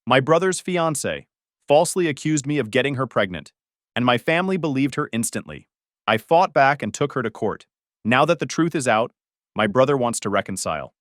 My brother's fiancée falsely accused me of getting her pregnant, and my family believed her instantly. I fought back and took her to court. Now that the truth is out, my brother wants to reconcile.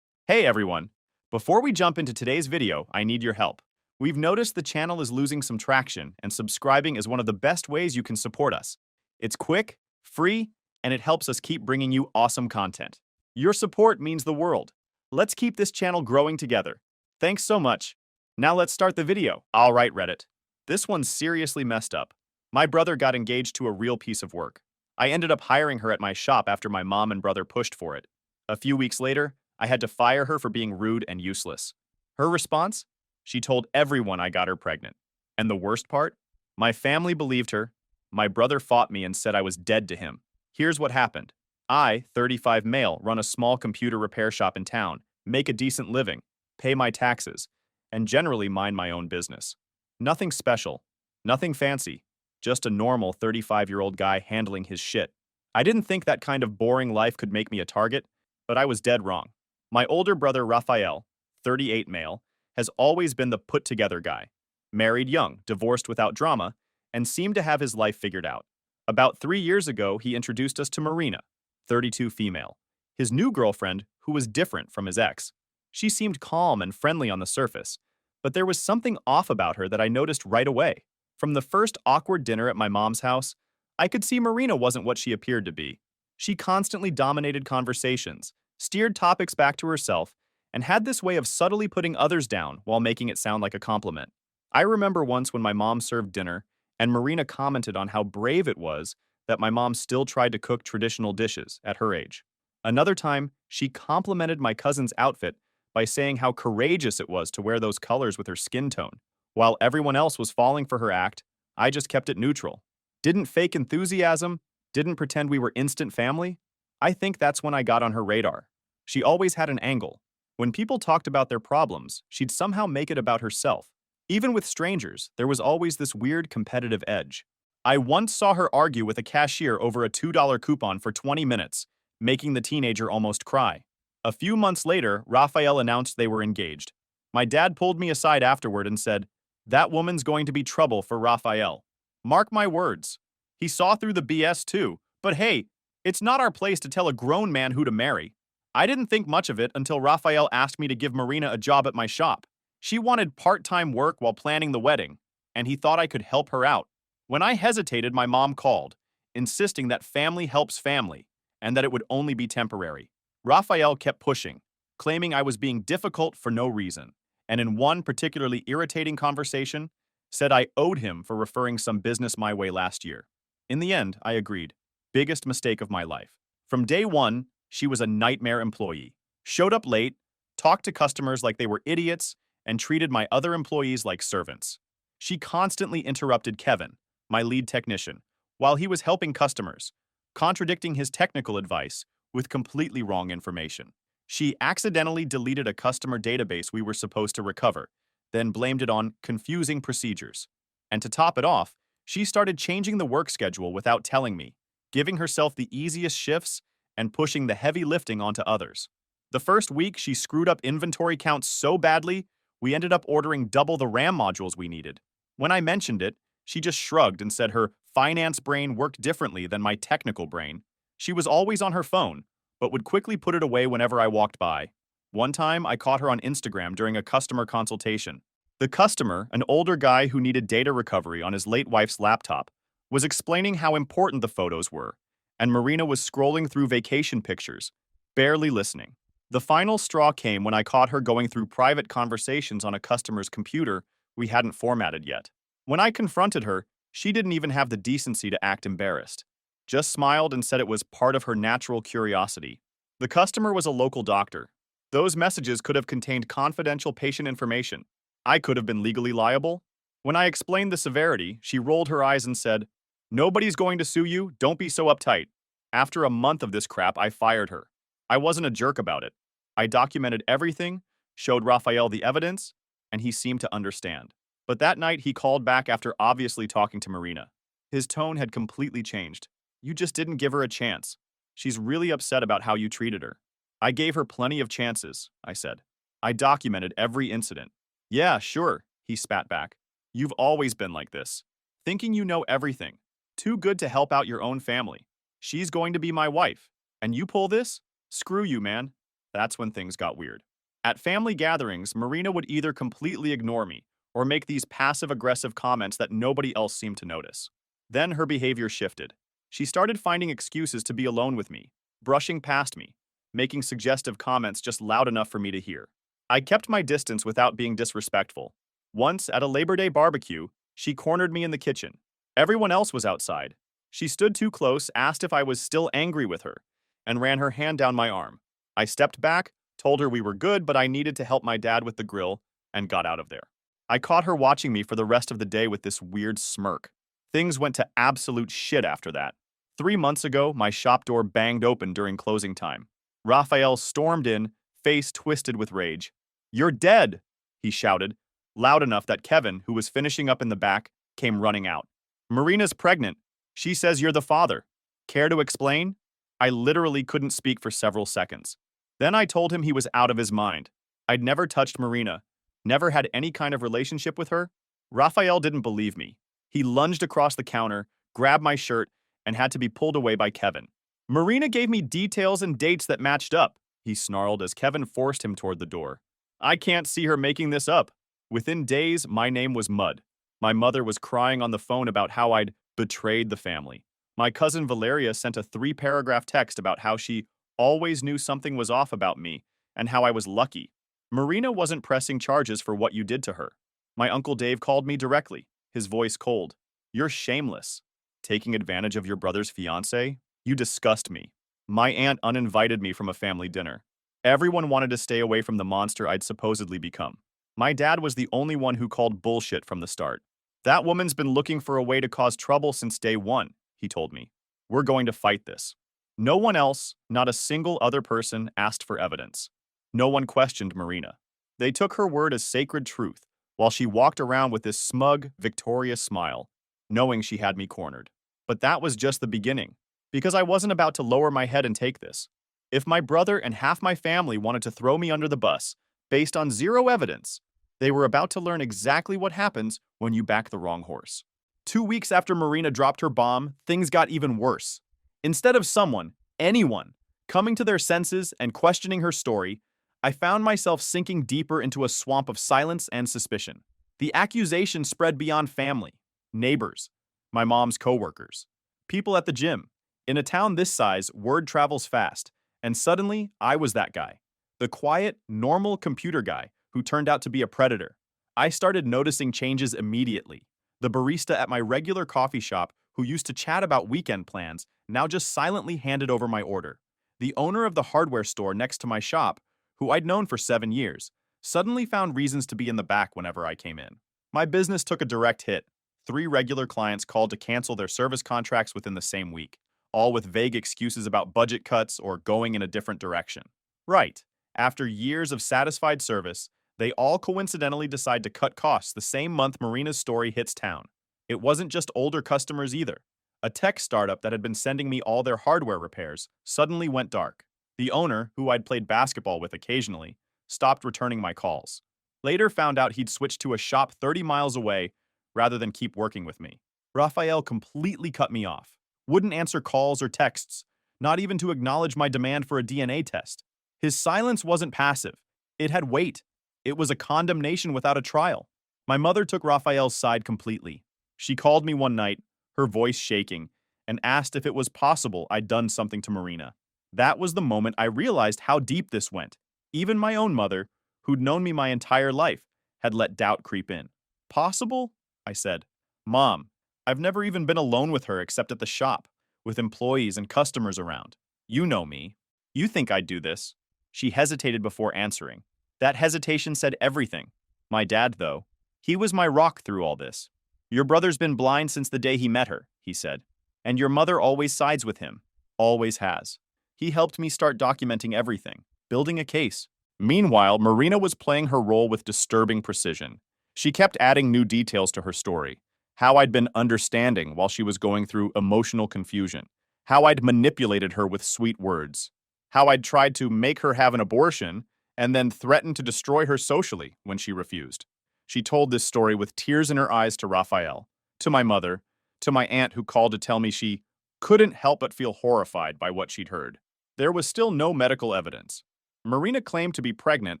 Hey everyone! Before we jump into today's video, I need your help. We've noticed the channel is losing some traction, and subscribing is one of the best ways you can support us. It's quick, free, and it helps us keep bringing you awesome content. Your support means the world. Let's keep this channel growing together. Thanks so much. Now let's start the video. All right, Reddit. This one's seriously messed up. My brother got engaged to a real piece of work. I ended up hiring her at my shop after my mom and brother pushed for it. A few weeks later, I had to fire her for being rude and useless. Her response? She told everyone I got her pregnant. And the worst part? My family believed her. My brother fought me and said I was dead to him. Here's what happened. I, 35 male, run a small computer repair shop in town, make a decent living, pay my taxes, and generally mind my own business. Nothing special, nothing fancy, just a normal 35-year-old guy handling his shit. I didn't think that kind of boring life could make me a target, but I was dead wrong. My older brother Raphael, 38 male, has always been the put-together guy. Married young, divorced without drama, and seemed to have his life figured out. About 3 years ago, he introduced us to Marina, 32 female, his new girlfriend who was different from his ex. She seemed calm and friendly on the surface, but there was something off about her that I noticed right away. From the first awkward dinner at my mom's house, I could see Marina wasn't what she appeared to be. She constantly dominated conversations, steered topics back to herself, and had this way of subtly putting others down while making it sound like a compliment. I remember once when my mom served dinner, and Marina commented on how brave it was that my mom still tried to cook traditional dishes at her age. Another time, she complimented my cousin's outfit by saying how courageous it was to wear those colors with her skin tone. While everyone else was falling for her act, I just kept it neutral. Didn't fake enthusiasm, didn't pretend we were instant family. I think that's when I got on her radar. She always had an angle. When people talked about their problems, she'd somehow make it about herself. Even with strangers, there was always this weird competitive edge. I once saw her argue with a cashier over a $2 coupon for 20 minutes, making the teenager almost cry. A few months later, Raphael announced they were engaged. My dad pulled me aside afterward and said, "That woman's going to be trouble for Raphael. Mark my words." He saw through the BS too, but hey, it's not our place to tell a grown man who to marry. I didn't think much of it until Raphael asked me to give Marina a job at my shop. She wanted part-time work while planning the wedding, and he thought I could help her out. When I hesitated, my mom called, insisting that family helps family, and that it would only be temporary. Raphael kept pushing, claiming I was being difficult for no reason, and in one particularly irritating conversation, said I owed him for referring some business my way last year. In the end, I agreed. Biggest mistake of my life. From day one, she was a nightmare employee. Showed up late, talked to customers like they were idiots, and treated my other employees like servants. She constantly interrupted Kevin, my lead technician, while he was helping customers, contradicting his technical advice with completely wrong information. She accidentally deleted a customer database we were supposed to recover, then blamed it on confusing procedures. And to top it off, she started changing the work schedule without telling me, giving herself the easiest shifts and pushing the heavy lifting onto others. The first week, she screwed up inventory counts so badly, we ended up ordering double the RAM modules we needed. When I mentioned it, she just shrugged and said her finance brain worked differently than my technical brain. She was always on her phone, but would quickly put it away whenever I walked by. One time, I caught her on Instagram during a customer consultation. The customer, an older guy who needed data recovery on his late wife's laptop, was explaining how important the photos were, and Marina was scrolling through vacation pictures, barely listening. The final straw came when I caught her going through private conversations on a customer's computer we hadn't formatted yet. When I confronted her, she didn't even have the decency to act embarrassed. Just smiled and said it was part of her natural curiosity. The customer was a local doctor. Those messages could have contained confidential patient information. I could have been legally liable. When I explained the severity, she rolled her eyes and said, "Nobody's going to sue you, don't be so uptight." After a month of this crap, I fired her. I wasn't a jerk about it. I documented everything, showed Raphael the evidence, and he seemed to understand. But that night, he called back after obviously talking to Marina. His tone had completely changed. "You just didn't give her a chance. She's really upset about how you treated her." "I gave her plenty of chances," I said. "I documented every incident." "Yeah, sure. he spat back. You've always been like this. Thinking you know everything. Too good to help out your own family. She's going to be my wife. And you pull this? Screw you, man. That's when things got weird. At family gatherings, Marina would either completely ignore me or make these passive-aggressive comments that nobody else seemed to notice. Then her behavior shifted. She started finding excuses to be alone with me, brushing past me, making suggestive comments just loud enough for me to hear. I kept my distance without being disrespectful. Once, at a Labor Day barbecue, she cornered me in the kitchen. Everyone else was outside. She stood too close, asked if I was still angry with her, and ran her hand down my arm. I stepped back, told her we were good, but I needed to help my dad with the grill, and got out of there. I caught her watching me for the rest of the day with this weird smirk. Things went to absolute shit after that. 3 months ago, my shop door banged open during closing time. Raphael stormed in, face twisted with rage. "You're dead!" he shouted, loud enough that Kevin, who was finishing up in the back, came running out. "Marina's pregnant. She says you're the father. Care to explain?" I literally couldn't speak for several seconds. Then I told him he was out of his mind. I'd never touched Marina, never had any kind of relationship with her. Raphael didn't believe me. He lunged across the counter, grabbed my shirt, and had to be pulled away by Kevin. "Marina gave me details and dates that matched up," he snarled as Kevin forced him toward the door. "I can't see her making this up." Within days, my name was mud. My mother was crying on the phone about how I'd betrayed the family. My cousin Valeria sent a 3-paragraph text about how she always knew something was off about me and how I was lucky. Marina wasn't pressing charges for what you did to her. My Uncle Dave called me directly, his voice cold. "You're shameless. Taking advantage of your brother's fiancée? You disgust me." My aunt uninvited me from a family dinner. Everyone wanted to stay away from the monster I'd supposedly become. My dad was the only one who called bullshit from the start. "That woman's been looking for a way to cause trouble since day one," he told me. "We're going to fight this." No one else, not a single other person, asked for evidence. No one questioned Marina. They took her word as sacred truth, while she walked around with this smug, victorious smile, knowing she had me cornered. But that was just the beginning, because I wasn't about to lower my head and take this. If my brother and half my family wanted to throw me under the bus, based on zero evidence, they were about to learn exactly what happens when you back the wrong horse. 2 weeks after Marina dropped her bomb, things got even worse. Instead of someone, anyone, coming to their senses and questioning her story, I found myself sinking deeper into a swamp of silence and suspicion. The accusation spread beyond family, neighbors, my mom's coworkers, people at the gym. In a town this size, word travels fast, and suddenly I was that guy. The quiet, normal computer guy who turned out to be a predator. I started noticing changes immediately. The barista at my regular coffee shop, who used to chat about weekend plans, now just silently handed over my order. The owner of the hardware store next to my shop, who I'd known for 7 years, suddenly found reasons to be in the back whenever I came in. My business took a direct hit. 3 regular clients called to cancel their service contracts within the same week, all with vague excuses about budget cuts or going in a different direction. Right. After years of satisfied service, they all coincidentally decide to cut costs the same month Marina's story hits town. It wasn't just older customers either. A tech startup that had been sending me all their hardware repairs suddenly went dark. The owner, who I'd played basketball with occasionally, stopped returning my calls. Later found out he'd switched to a shop 30 miles away rather than keep working with me. Raphael completely cut me off. Wouldn't answer calls or texts, not even to acknowledge my demand for a DNA test. His silence wasn't passive. It had weight. It was a condemnation without a trial. My mother took Raphael's side completely. She called me one night, her voice shaking, and asked if it was possible I'd done something to Marina. That was the moment I realized how deep this went. Even my own mother, who'd known me my entire life, had let doubt creep in. "Possible?" I said. "Mom, I've never even been alone with her except at the shop, with employees and customers around. You know me. You think I'd do this?" She hesitated before answering. That hesitation said everything. My dad, though, he was my rock through all this. "Your brother's been blind since the day he met her," he said. "And your mother always sides with him. Always has. He helped me start documenting everything, building a case." Meanwhile, Marina was playing her role with disturbing precision. She kept adding new details to her story. How I'd been understanding while she was going through emotional confusion. How I'd manipulated her with sweet words. How I'd tried to make her have an abortion and then threatened to destroy her socially when she refused. She told this story with tears in her eyes to Raphael, to my mother, to my aunt who called to tell me she couldn't help but feel horrified by what she'd heard. There was still no medical evidence. Marina claimed to be pregnant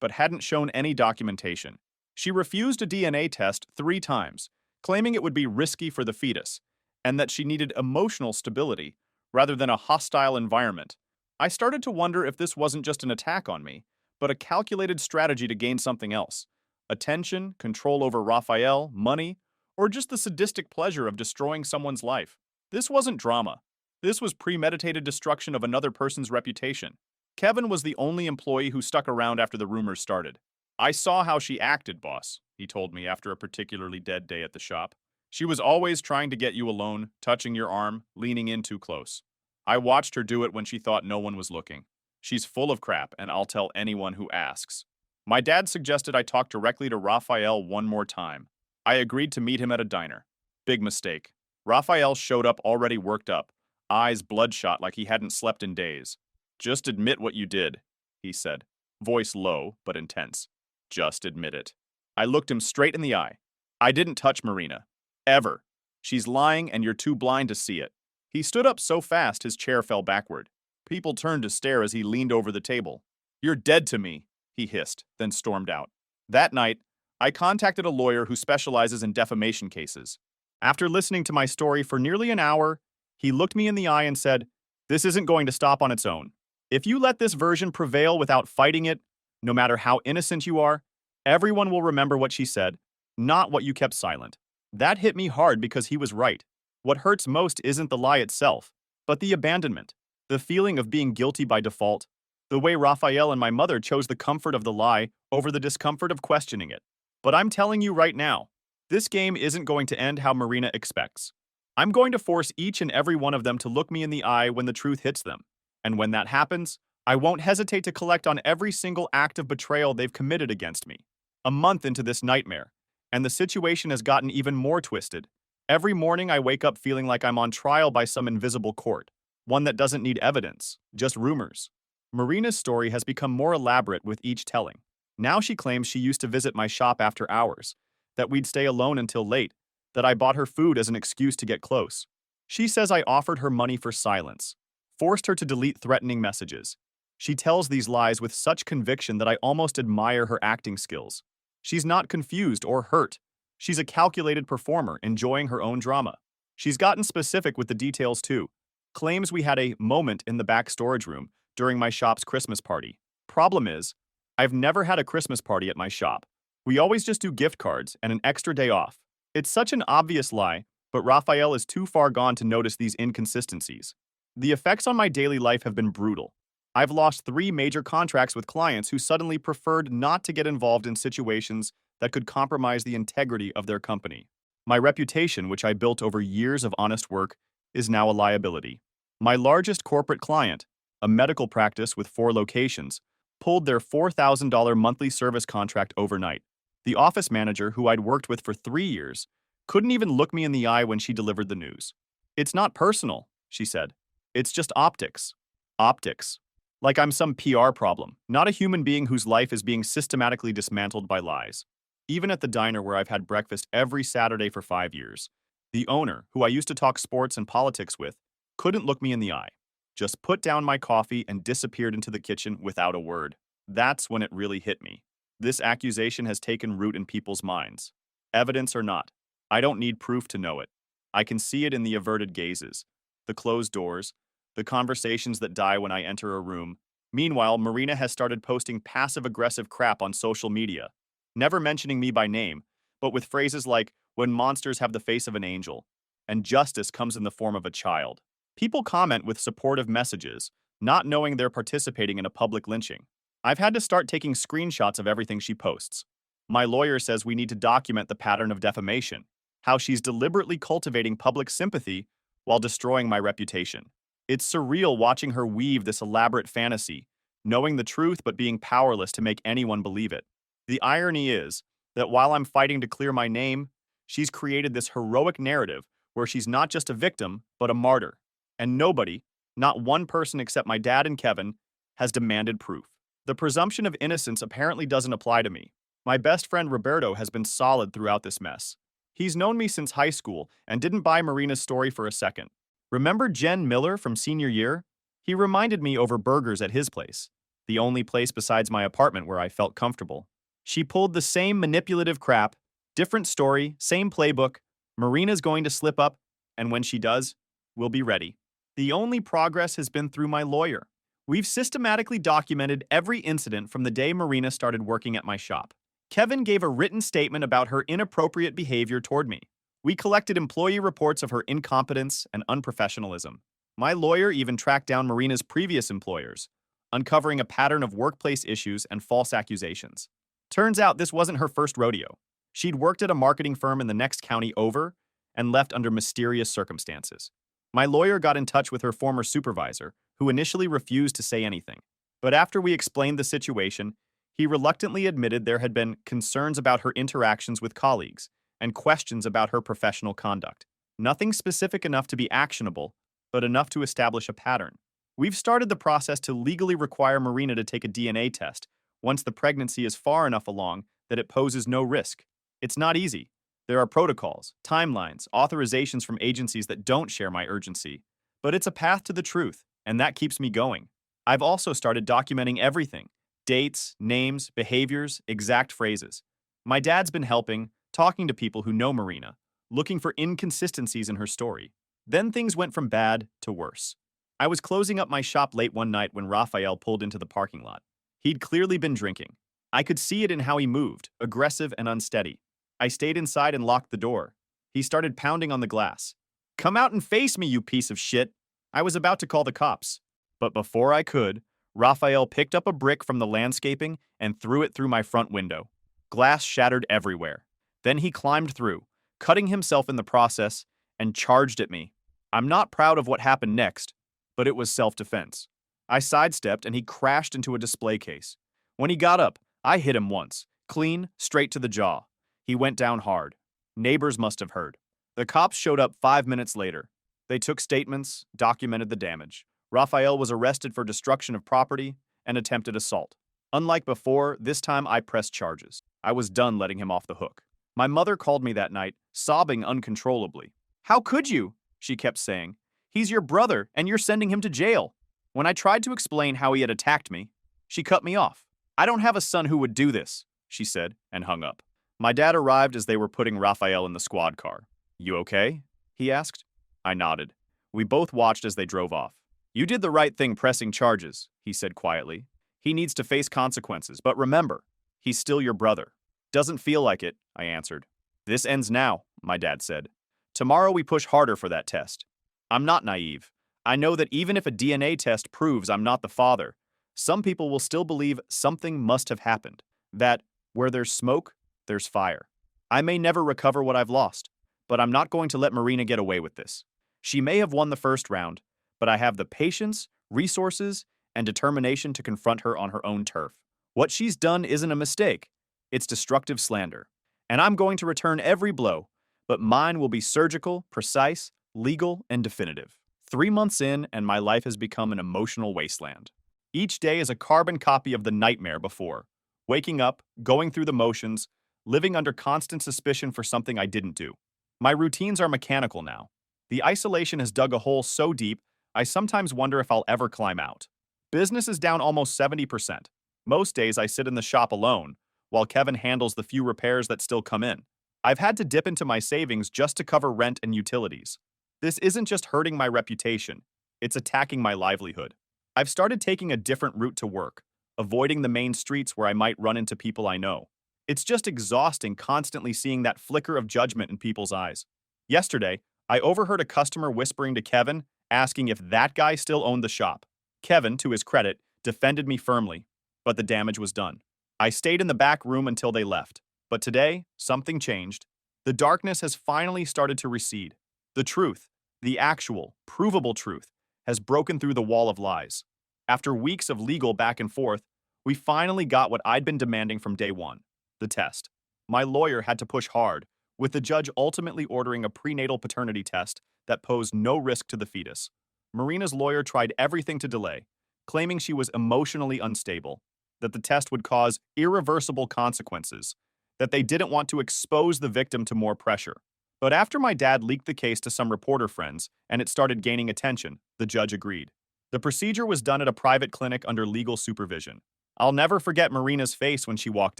but hadn't shown any documentation. She refused a DNA test 3 times, claiming it would be risky for the fetus, and that she needed emotional stability rather than a hostile environment. I started to wonder if this wasn't just an attack on me, but a calculated strategy to gain something else: attention, control over Raphael, money, or just the sadistic pleasure of destroying someone's life. This wasn't drama. This was premeditated destruction of another person's reputation. Kevin was the only employee who stuck around after the rumors started. I saw how she acted, boss, he told me after a particularly dead day at the shop. She was always trying to get you alone, touching your arm, leaning in too close. I watched her do it when she thought no one was looking. She's full of crap, and I'll tell anyone who asks. My dad suggested I talk directly to Raphael one more time. I agreed to meet him at a diner. Big mistake. Raphael showed up already worked up, eyes bloodshot like he hadn't slept in days. Just admit what you did, he said, voice low but intense. Just admit it. I looked him straight in the eye. I didn't touch Marina. Ever. She's lying and you're too blind to see it. He stood up so fast his chair fell backward. People turned to stare as he leaned over the table. You're dead to me, he hissed, then stormed out. That night, I contacted a lawyer who specializes in defamation cases. After listening to my story for nearly an hour, he looked me in the eye and said, "This isn't going to stop on its own. If you let this version prevail without fighting it, no matter how innocent you are, everyone will remember what she said, not what you kept silent." That hit me hard because he was right. What hurts most isn't the lie itself, but the abandonment, the feeling of being guilty by default, the way Raphael and my mother chose the comfort of the lie over the discomfort of questioning it. But I'm telling you right now, this game isn't going to end how Marina expects. I'm going to force each and every one of them to look me in the eye when the truth hits them. And when that happens, I won't hesitate to collect on every single act of betrayal they've committed against me. A month into this nightmare, and the situation has gotten even more twisted. Every morning I wake up feeling like I'm on trial by some invisible court, one that doesn't need evidence, just rumors. Marina's story has become more elaborate with each telling. Now she claims she used to visit my shop after hours, that we'd stay alone until late, that I bought her food as an excuse to get close. She says I offered her money for silence, forced her to delete threatening messages. She tells these lies with such conviction that I almost admire her acting skills. She's not confused or hurt. She's a calculated performer, enjoying her own drama. She's gotten specific with the details too. Claims we had a moment in the back storage room during my shop's Christmas party. Problem is, I've never had a Christmas party at my shop. We always just do gift cards and an extra day off. It's such an obvious lie, but Raphael is too far gone to notice these inconsistencies. The effects on my daily life have been brutal. I've lost 3 major contracts with clients who suddenly preferred not to get involved in situations that could compromise the integrity of their company. My reputation, which I built over years of honest work, is now a liability. My largest corporate client, a medical practice with 4 locations, pulled their $4,000 monthly service contract overnight. The office manager, who I'd worked with for 3 years, couldn't even look me in the eye when she delivered the news. "It's not personal," she said. "It's just optics." Optics. Like I'm some PR problem, not a human being whose life is being systematically dismantled by lies. Even at the diner where I've had breakfast every Saturday for 5 years, the owner, who I used to talk sports and politics with, couldn't look me in the eye. Just put down my coffee and disappeared into the kitchen without a word. That's when it really hit me. This accusation has taken root in people's minds. Evidence or not, I don't need proof to know it. I can see it in the averted gazes, the closed doors, the conversations that die when I enter a room. Meanwhile, Marina has started posting passive-aggressive crap on social media, never mentioning me by name, but with phrases like, "when monsters have the face of an angel," and "justice comes in the form of a child." People comment with supportive messages, not knowing they're participating in a public lynching. I've had to start taking screenshots of everything she posts. My lawyer says we need to document the pattern of defamation, how she's deliberately cultivating public sympathy while destroying my reputation. It's surreal watching her weave this elaborate fantasy, knowing the truth but being powerless to make anyone believe it. The irony is that while I'm fighting to clear my name, she's created this heroic narrative where she's not just a victim, but a martyr. And nobody, not one person except my dad and Kevin, has demanded proof. The presumption of innocence apparently doesn't apply to me. My best friend Roberto has been solid throughout this mess. He's known me since high school and didn't buy Marina's story for a second. Remember Jen Miller from senior year? He reminded me over burgers at his place, the only place besides my apartment where I felt comfortable. She pulled the same manipulative crap, different story, same playbook. Marina's going to slip up, and when she does, we'll be ready. The only progress has been through my lawyer. We've systematically documented every incident from the day Marina started working at my shop. Kevin gave a written statement about her inappropriate behavior toward me. We collected employee reports of her incompetence and unprofessionalism. My lawyer even tracked down Marina's previous employers, uncovering a pattern of workplace issues and false accusations. Turns out this wasn't her first rodeo. She'd worked at a marketing firm in the next county over and left under mysterious circumstances. My lawyer got in touch with her former supervisor, who initially refused to say anything. But after we explained the situation, he reluctantly admitted there had been concerns about her interactions with colleagues and questions about her professional conduct. Nothing specific enough to be actionable, but enough to establish a pattern. We've started the process to legally require Marina to take a DNA test once the pregnancy is far enough along that it poses no risk. It's not easy. There are protocols, timelines, authorizations from agencies that don't share my urgency. But it's a path to the truth, and that keeps me going. I've also started documenting everything: dates, names, behaviors, exact phrases. My dad's been helping, talking to people who know Marina, looking for inconsistencies in her story. Then things went from bad to worse. I was closing up my shop late one night when Raphael pulled into the parking lot. He'd clearly been drinking. I could see it in how he moved, aggressive and unsteady. I stayed inside and locked the door. He started pounding on the glass. "Come out and face me, you piece of shit!" I was about to call the cops. But before I could, Raphael picked up a brick from the landscaping and threw it through my front window. Glass shattered everywhere. Then he climbed through, cutting himself in the process, and charged at me. I'm not proud of what happened next, but it was self-defense. I sidestepped and he crashed into a display case. When he got up, I hit him once, clean, straight to the jaw. He went down hard. Neighbors must have heard. The cops showed up 5 minutes later. They took statements, documented the damage. Raphael was arrested for destruction of property and attempted assault. Unlike before, this time I pressed charges. I was done letting him off the hook. My mother called me that night, sobbing uncontrollably. "How could you?" she kept saying. "He's your brother, and you're sending him to jail." When I tried to explain how he had attacked me, she cut me off. "I don't have a son who would do this," she said, and hung up. My dad arrived as they were putting Raphael in the squad car. "You okay?" he asked. I nodded. We both watched as they drove off. "You did the right thing pressing charges," he said quietly. "He needs to face consequences, but remember, he's still your brother." "Doesn't feel like it," I answered. "This ends now," my dad said. "Tomorrow we push harder for that test." I'm not naive. I know that even if a DNA test proves I'm not the father, some people will still believe something must have happened. That where there's smoke, there's fire. I may never recover what I've lost, but I'm not going to let Marina get away with this. She may have won the first round, but I have the patience, resources, and determination to confront her on her own turf. What she's done isn't a mistake. It's destructive slander. And I'm going to return every blow, but mine will be surgical, precise, legal, and definitive. 3 months in, and my life has become an emotional wasteland. Each day is a carbon copy of the nightmare before. Waking up, going through the motions, living under constant suspicion for something I didn't do. My routines are mechanical now. The isolation has dug a hole so deep, I sometimes wonder if I'll ever climb out. Business is down almost 70%. Most days I sit in the shop alone, while Kevin handles the few repairs that still come in. I've had to dip into my savings just to cover rent and utilities. This isn't just hurting my reputation, it's attacking my livelihood. I've started taking a different route to work, avoiding the main streets where I might run into people I know. It's just exhausting constantly seeing that flicker of judgment in people's eyes. Yesterday, I overheard a customer whispering to Kevin, asking if that guy still owned the shop. Kevin, to his credit, defended me firmly, but the damage was done. I stayed in the back room until they left. But today, something changed. The darkness has finally started to recede. The truth, the actual, provable truth, has broken through the wall of lies. After weeks of legal back and forth, we finally got what I'd been demanding from day one: the test. My lawyer had to push hard, with the judge ultimately ordering a prenatal paternity test that posed no risk to the fetus. Marina's lawyer tried everything to delay, claiming she was emotionally unstable. that the test would cause irreversible consequences, that they didn't want to expose the victim to more pressure. But after my dad leaked the case to some reporter friends and it started gaining attention, the judge agreed. The procedure was done at a private clinic under legal supervision. I'll never forget Marina's face when she walked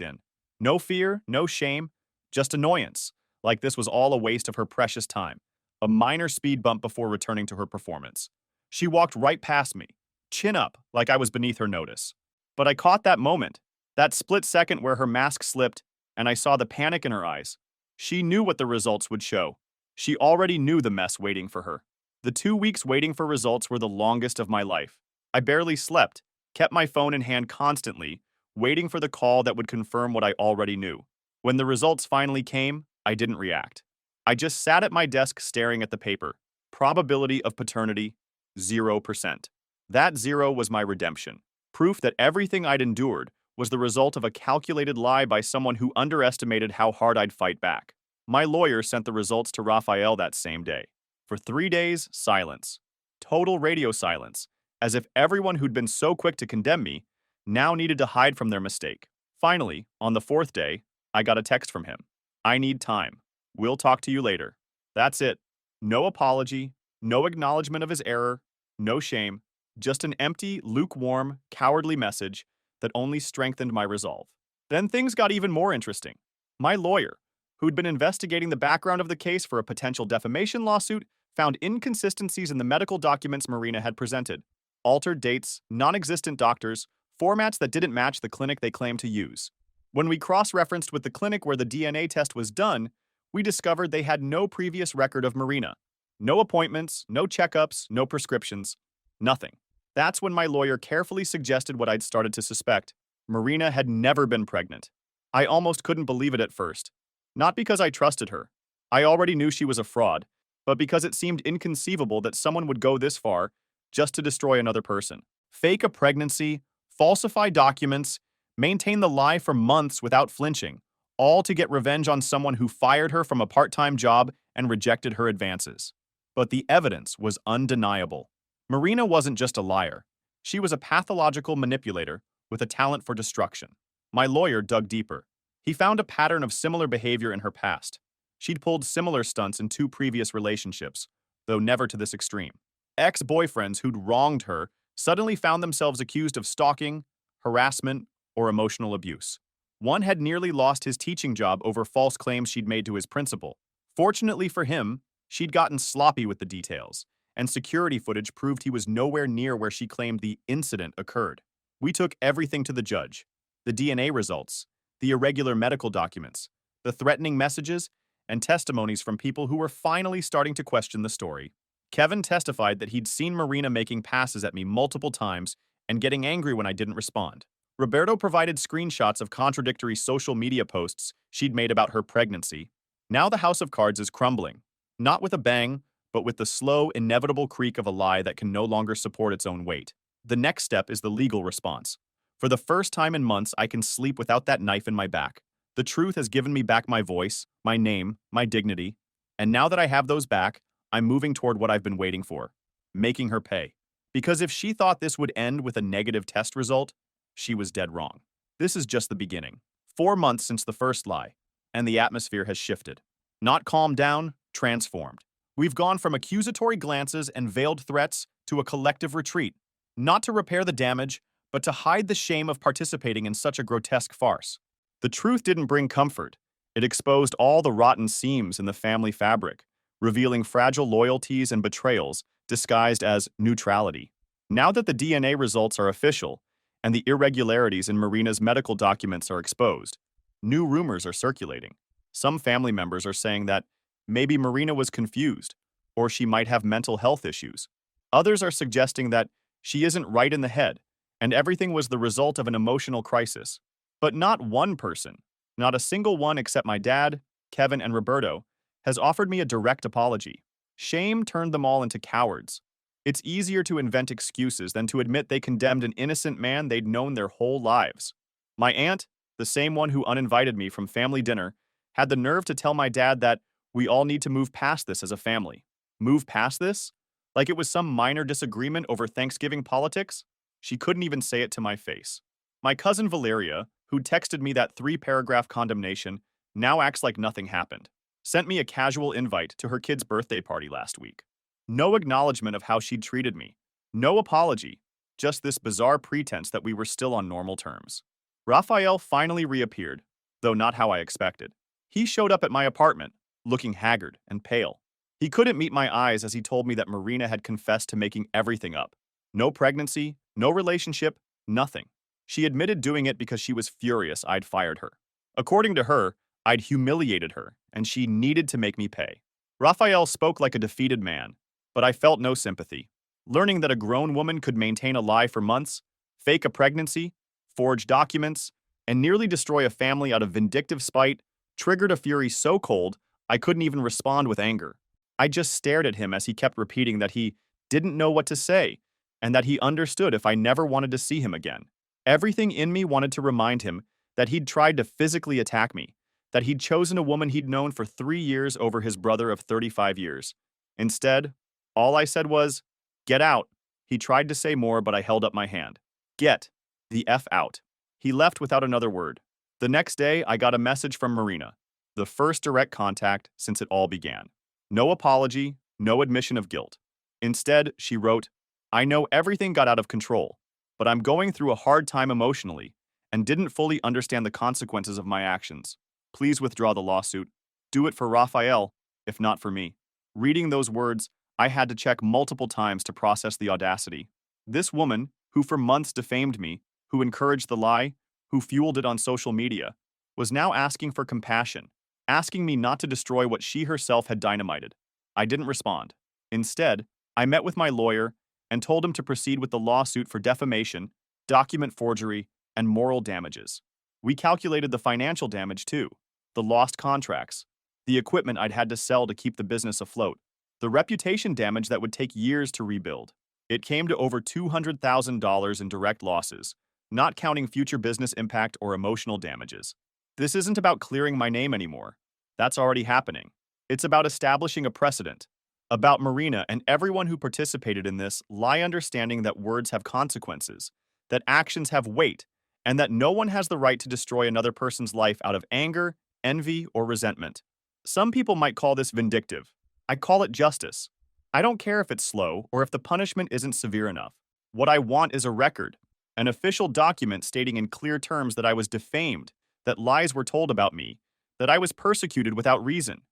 in. No fear, no shame, just annoyance, like this was all a waste of her precious time. A minor speed bump before returning to her performance. She walked right past me, chin up, like I was beneath her notice. But I caught that moment, that split second where her mask slipped, and I saw the panic in her eyes. She knew what the results would show. She already knew the mess waiting for her. The 2 weeks waiting for results were the longest of my life. I barely slept, kept my phone in hand constantly, waiting for the call that would confirm what I already knew. When the results finally came, I didn't react. I just sat at my desk staring at the paper. Probability of paternity, 0%. That zero was my redemption. Proof that everything I'd endured was the result of a calculated lie by someone who underestimated how hard I'd fight back. My lawyer sent the results to Raphael that same day. For 3 days, silence. Total radio silence, as if everyone who'd been so quick to condemn me now needed to hide from their mistake. Finally, on the 4th day, I got a text from him. I need time. We'll talk to you later. That's it. No apology, no acknowledgement of his error, no shame, just an empty, lukewarm, cowardly message that only strengthened my resolve. Then things got even more interesting. My lawyer, who'd been investigating the background of the case for a potential defamation lawsuit, found inconsistencies in the medical documents Marina had presented. Altered dates, non-existent doctors, formats that didn't match the clinic they claimed to use. When we cross-referenced with the clinic where the DNA test was done, we discovered they had no previous record of Marina. No appointments, no checkups, no prescriptions, nothing. That's when my lawyer carefully suggested what I'd started to suspect. Marina had never been pregnant. I almost couldn't believe it at first. Not because I trusted her. I already knew she was a fraud, but because it seemed inconceivable that someone would go this far just to destroy another person. Fake a pregnancy, falsify documents, maintain the lie for months without flinching, all to get revenge on someone who fired her from a part-time job and rejected her advances. But the evidence was undeniable. Marina wasn't just a liar. She was a pathological manipulator with a talent for destruction. My lawyer dug deeper. He found a pattern of similar behavior in her past. She'd pulled similar stunts in 2 previous relationships, though never to this extreme. Ex-boyfriends who'd wronged her suddenly found themselves accused of stalking, harassment, or emotional abuse. One had nearly lost his teaching job over false claims she'd made to his principal. Fortunately for him, she'd gotten sloppy with the details, and security footage proved he was nowhere near where she claimed the incident occurred. We took everything to the judge. The DNA results, the irregular medical documents, the threatening messages, and testimonies from people who were finally starting to question the story. Kevin testified that he'd seen Marina making passes at me multiple times and getting angry when I didn't respond. Roberto provided screenshots of contradictory social media posts she'd made about her pregnancy. Now the house of cards is crumbling, not with a bang, but with the slow, inevitable creak of a lie that can no longer support its own weight. The next step is the legal response. For the first time in months, I can sleep without that knife in my back. The truth has given me back my voice, my name, my dignity, and now that I have those back, I'm moving toward what I've been waiting for, making her pay. Because if she thought this would end with a negative test result, she was dead wrong. This is just the beginning. 4 months since the first lie, and the atmosphere has shifted. Not calmed down, transformed. We've gone from accusatory glances and veiled threats to a collective retreat, not to repair the damage, but to hide the shame of participating in such a grotesque farce. The truth didn't bring comfort. It exposed all the rotten seams in the family fabric, revealing fragile loyalties and betrayals disguised as neutrality. Now that the DNA results are official and the irregularities in Marina's medical documents are exposed, new rumors are circulating. Some family members are saying that maybe Marina was confused, or she might have mental health issues. Others are suggesting that she isn't right in the head, and everything was the result of an emotional crisis. But not one person, not a single one except my dad, Kevin, and Roberto, has offered me a direct apology. Shame turned them all into cowards. It's easier to invent excuses than to admit they condemned an innocent man they'd known their whole lives. My aunt, the same one who uninvited me from family dinner, had the nerve to tell my dad that we all need to move past this as a family. Move past this? Like it was some minor disagreement over Thanksgiving politics? She couldn't even say it to my face. My cousin Valeria, who texted me that 3-paragraph condemnation, now acts like nothing happened. Sent me a casual invite to her kid's birthday party last week. No acknowledgement of how she'd treated me. No apology. Just this bizarre pretense that we were still on normal terms. Raphael finally reappeared, though not how I expected. He showed up at my apartment, looking haggard and pale. He couldn't meet my eyes as he told me that Marina had confessed to making everything up. No pregnancy, no relationship, nothing. She admitted doing it because she was furious I'd fired her. According to her, I'd humiliated her, and she needed to make me pay. Raphael spoke like a defeated man, but I felt no sympathy. Learning that a grown woman could maintain a lie for months, fake a pregnancy, forge documents, and nearly destroy a family out of vindictive spite triggered a fury so cold I couldn't even respond with anger. I just stared at him as he kept repeating that he didn't know what to say and that he understood if I never wanted to see him again. Everything in me wanted to remind him that he'd tried to physically attack me, that he'd chosen a woman he'd known for 3 years over his brother of 35 years. Instead, all I said was, "Get out." He tried to say more, but I held up my hand. Get the F out. He left without another word. The next day, I got a message from Marina, the first direct contact since it all began. No apology, no admission of guilt. Instead, she wrote, "I know everything got out of control, but I'm going through a hard time emotionally and didn't fully understand the consequences of my actions. Please withdraw the lawsuit. Do it for Raphael, if not for me." Reading those words, I had to check multiple times to process the audacity. This woman, who for months defamed me, who encouraged the lie, who fueled it on social media, was now asking for compassion, asking me not to destroy what she herself had dynamited. I didn't respond. Instead, I met with my lawyer and told him to proceed with the lawsuit for defamation, document forgery, and moral damages. We calculated the financial damage too, the lost contracts, the equipment I'd had to sell to keep the business afloat, the reputation damage that would take years to rebuild. It came to over $200,000 in direct losses, not counting future business impact or emotional damages. This isn't about clearing my name anymore. That's already happening. It's about establishing a precedent, about Marina and everyone who participated in this lie understanding that words have consequences, that actions have weight, and that no one has the right to destroy another person's life out of anger, envy, or resentment. Some people might call this vindictive. I call it justice. I don't care if it's slow or if the punishment isn't severe enough. What I want is a record, an official document stating in clear terms that I was defamed, that lies were told about me, that I was persecuted without reason.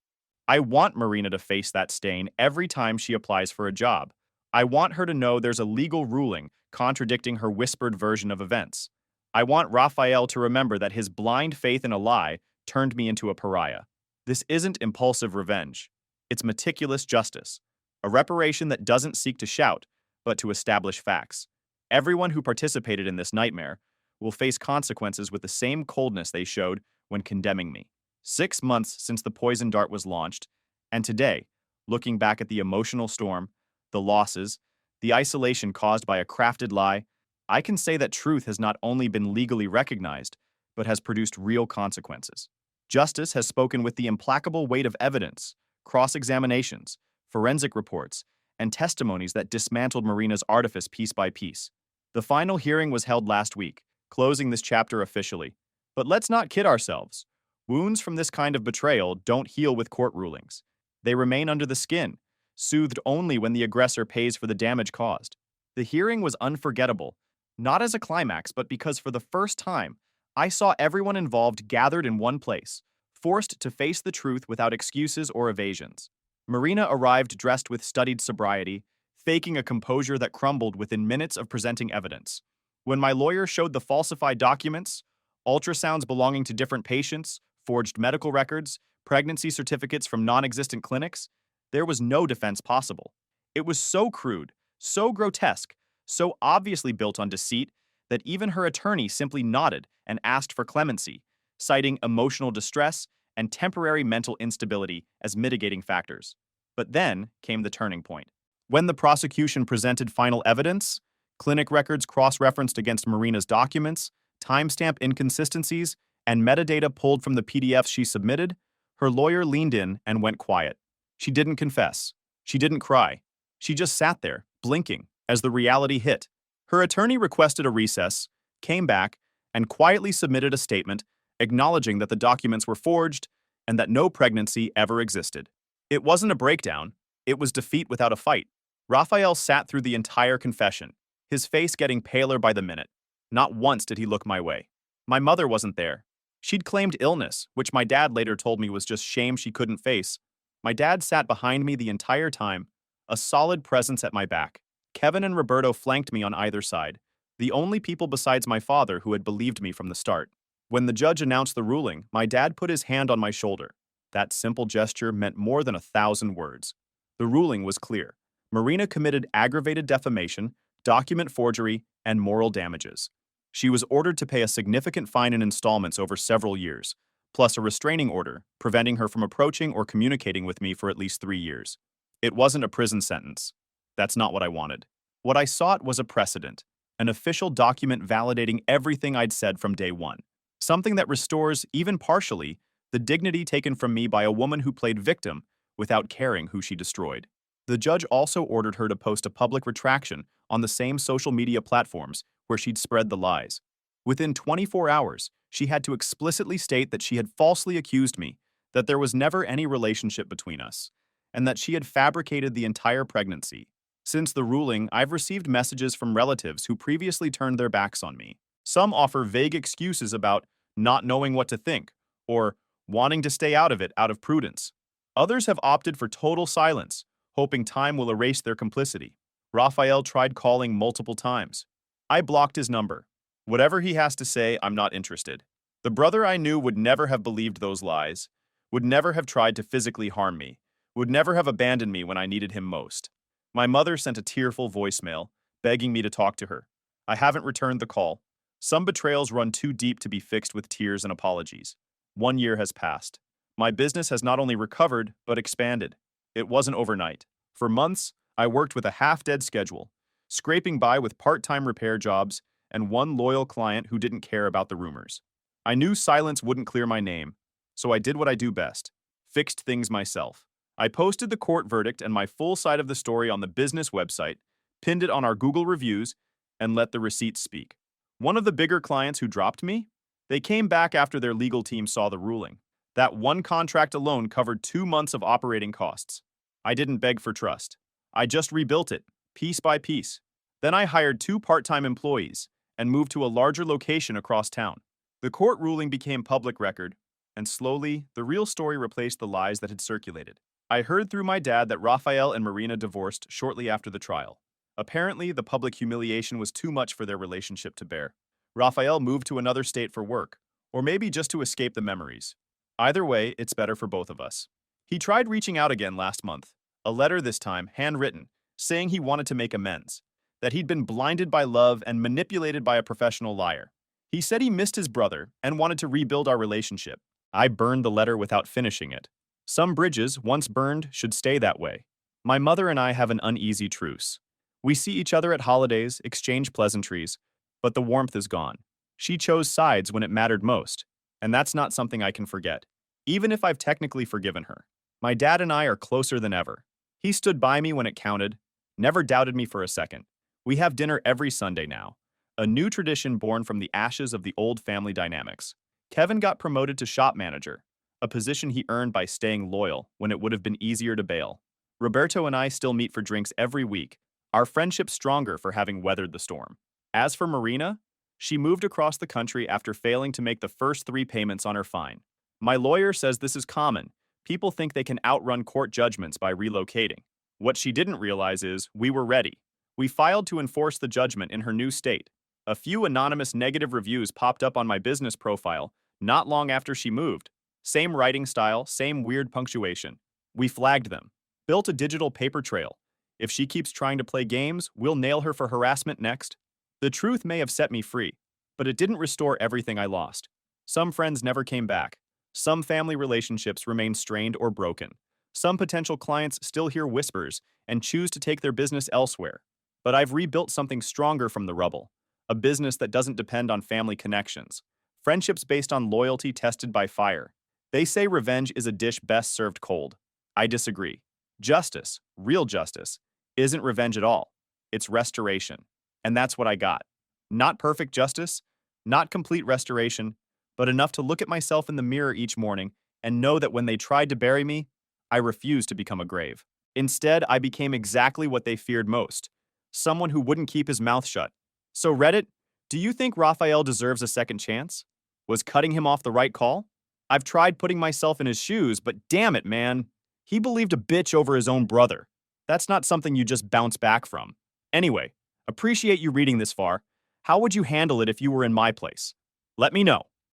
I want Marina to face that stain every time she applies for a job. I want her to know there's a legal ruling contradicting her whispered version of events. I want Raphael to remember that his blind faith in a lie turned me into a pariah. This isn't impulsive revenge. It's meticulous justice, a reparation that doesn't seek to shout, but to establish facts. Everyone who participated in this nightmare will face consequences with the same coldness they showed when condemning me. 6 months since the poison dart was launched, and today, looking back at the emotional storm, the losses, the isolation caused by a crafted lie, I can say that truth has not only been legally recognized, but has produced real consequences. Justice has spoken with the implacable weight of evidence, cross-examinations, forensic reports, and testimonies that dismantled Marina's artifice piece by piece. The final hearing was held last week, closing this chapter officially. But let's not kid ourselves. Wounds from this kind of betrayal don't heal with court rulings. They remain under the skin, soothed only when the aggressor pays for the damage caused. The hearing was unforgettable, not as a climax, but because for the first time, I saw everyone involved gathered in one place, forced to face the truth without excuses or evasions. Marina arrived dressed with studied sobriety, faking a composure that crumbled within minutes of presenting evidence. When my lawyer showed the falsified documents, ultrasounds belonging to different patients, forged medical records, pregnancy certificates from non-existent clinics, there was no defense possible. It was so crude, so grotesque, so obviously built on deceit that even her attorney simply nodded and asked for clemency, citing emotional distress and temporary mental instability as mitigating factors. But then came the turning point. When the prosecution presented final evidence, clinic records cross-referenced against Marina's documents, timestamp inconsistencies, and metadata pulled from the PDFs she submitted, her lawyer leaned in and went quiet. She didn't confess. She didn't cry. She just sat there, blinking, as the reality hit. Her attorney requested a recess, came back, and quietly submitted a statement acknowledging that the documents were forged and that no pregnancy ever existed. It wasn't a breakdown, it was defeat without a fight. Raphael sat through the entire confession, his face getting paler by the minute. Not once did he look my way. My mother wasn't there. She'd claimed illness, which my dad later told me was just shame she couldn't face. My dad sat behind me the entire time, a solid presence at my back. Kevin and Roberto flanked me on either side, the only people besides my father who had believed me from the start. When the judge announced the ruling, my dad put his hand on my shoulder. That simple gesture meant more than 1,000 words. The ruling was clear. Marina committed aggravated defamation, document forgery, and moral damages. She was ordered to pay a significant fine in installments over several years, plus a restraining order, preventing her from approaching or communicating with me for at least 3 years. It wasn't a prison sentence. That's not what I wanted. What I sought was a precedent, an official document validating everything I'd said from day one. Something that restores, even partially, the dignity taken from me by a woman who played victim without caring who she destroyed. The judge also ordered her to post a public retraction on the same social media platforms where she'd spread the lies. Within 24 hours, she had to explicitly state that she had falsely accused me, that there was never any relationship between us, and that she had fabricated the entire pregnancy. Since the ruling, I've received messages from relatives who previously turned their backs on me. Some offer vague excuses about not knowing what to think, or wanting to stay out of it out of prudence. Others have opted for total silence, hoping time will erase their complicity. Raphael tried calling multiple times. I blocked his number. Whatever he has to say, I'm not interested. The brother I knew would never have believed those lies, would never have tried to physically harm me, would never have abandoned me when I needed him most. My mother sent a tearful voicemail, begging me to talk to her. I haven't returned the call. Some betrayals run too deep to be fixed with tears and apologies. 1 year has passed. My business has not only recovered, but expanded. It wasn't overnight. For months, I worked with a half-dead schedule, scraping by with part-time repair jobs and one loyal client who didn't care about the rumors. I knew silence wouldn't clear my name, so I did what I do best, fixed things myself. I posted the court verdict and my full side of the story on the business website, pinned it on our Google reviews, and let the receipts speak. One of the bigger clients who dropped me? They came back after their legal team saw the ruling. That one contract alone covered 2 months of operating costs. I didn't beg for trust. I just rebuilt it, piece by piece. Then I hired 2 part-time employees and moved to a larger location across town. The court ruling became public record, and slowly, the real story replaced the lies that had circulated. I heard through my dad that Raphael and Marina divorced shortly after the trial. Apparently, the public humiliation was too much for their relationship to bear. Raphael moved to another state for work, or maybe just to escape the memories. Either way, it's better for both of us. He tried reaching out again last month, a letter this time, handwritten, saying he wanted to make amends, that he'd been blinded by love and manipulated by a professional liar. He said he missed his brother and wanted to rebuild our relationship. I burned the letter without finishing it. Some bridges, once burned, should stay that way. My mother and I have an uneasy truce. We see each other at holidays, exchange pleasantries, but the warmth is gone. She chose sides when it mattered most, and that's not something I can forget, even if I've technically forgiven her. My dad and I are closer than ever. He stood by me when it counted, never doubted me for a second. We have dinner every Sunday now, a new tradition born from the ashes of the old family dynamics. Kevin got promoted to shop manager, a position he earned by staying loyal when it would have been easier to bail. Roberto and I still meet for drinks every week, our friendship stronger for having weathered the storm. As for Marina, she moved across the country after failing to make the first 3 payments on her fine. My lawyer says this is common. People think they can outrun court judgments by relocating. What she didn't realize is we were ready. We filed to enforce the judgment in her new state. A few anonymous negative reviews popped up on my business profile not long after she moved. Same writing style, same weird punctuation. We flagged them, built a digital paper trail. If she keeps trying to play games, we'll nail her for harassment next. The truth may have set me free, but it didn't restore everything I lost. Some friends never came back. Some family relationships remain strained or broken. Some potential clients still hear whispers and choose to take their business elsewhere. But I've rebuilt something stronger from the rubble, a business that doesn't depend on family connections. Friendships based on loyalty tested by fire. They say revenge is a dish best served cold. I disagree. Justice, real justice, isn't revenge at all. It's restoration. And that's what I got. Not perfect justice, Not complete restoration, but enough to look at myself in the mirror each morning and know that when they tried to bury me, I refused to become a grave. Instead, I became exactly what they feared most, someone who wouldn't keep his mouth shut. So Reddit, do you think Raphael deserves a second chance? Was cutting him off the right call? I've tried putting myself in his shoes, but damn it, man. He believed a bitch over his own brother. That's not something you just bounce back from. Anyway, appreciate you reading this far. How would you handle it if you were in my place? Let me know.